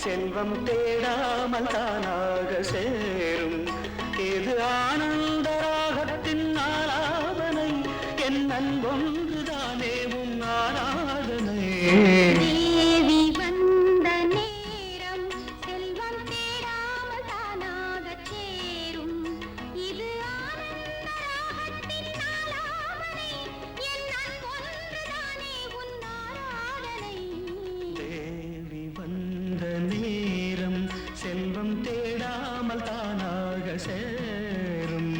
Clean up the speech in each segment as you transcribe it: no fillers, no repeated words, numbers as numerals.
செல்வம் தேடாமல் தானாக சேரும். இது ஆனந்த ராகத்தின் ஆராதனை, என் அன்பொன்றுதானே உன் ஆராதனை. தேவி வந்த நேரம் செல்வம் தேடாமல் தானாகச் சேரும். இது ஆனந்த ராகத்தின் ஆலாபனை, என் அன்பொன்றுதானே உன் ஆராதனை. தேவி வந்த நேரம் செல்வம் தேடாமல் தானாக சேரும்.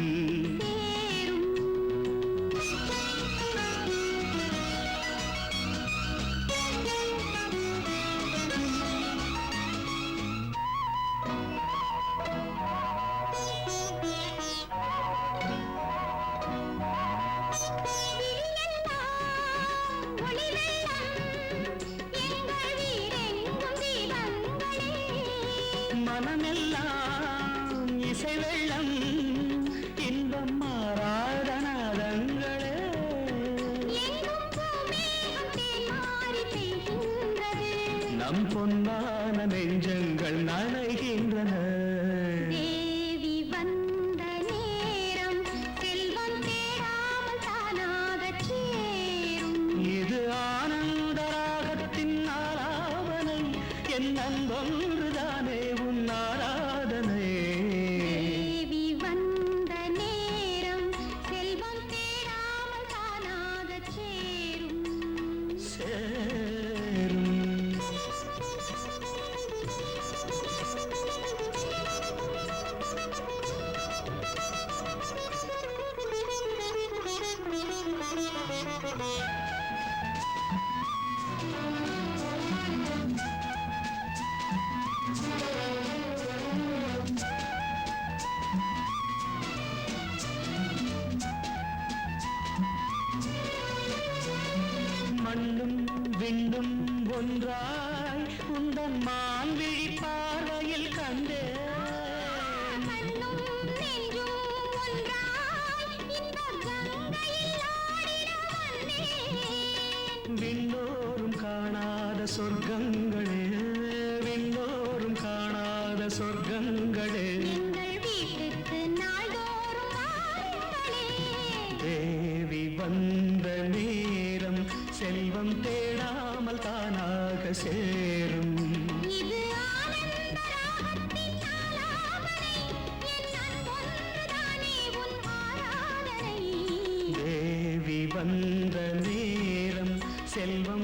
மனமெல்லாம் இசை வெள்ளம், இன்பம் மாறாத நாதங்களே. நம் பொன்னான நெஞ்சங்கள் நனைகின்றன. தேவி வந்த நேரம் செல்வம் தேடாமல் தானாகச் சேரும். இது ஆனந்த ராகத்தின் ஆலாபனை, என் அன்பொன்றுதானே உன் ஆராதனை. தேவி வந்த நேரம் செல்வம் தேடாமல் தானாகச் சேரும். சேரும். மண்ணும் விண்ணும் ஒன்றாய் உந்தன் மான்விழி பார்வையில் கண்டே. மண்ணும் நெஞ்சும் ஒன்றாய் இந்த கங்கையில் ஆடிட வந்தேன். விண்ணோரும் காணாத சொர்க்கங்களே, விண்ணோரும் காணாத சொர்க்கங்களே. எங்கள் வீட்டுக்கு நாள்தோறும் வாருங்களே. தேவி வந்த நேரம் செல்வம் தேடாமல் தானாக சேரும். இது ஆனந்த ராகத்தின் ஆலாபனை, என் அன்பொன்றுதானே உன் ஆராதனை. தேவி வந்த நேரம் செல்வம்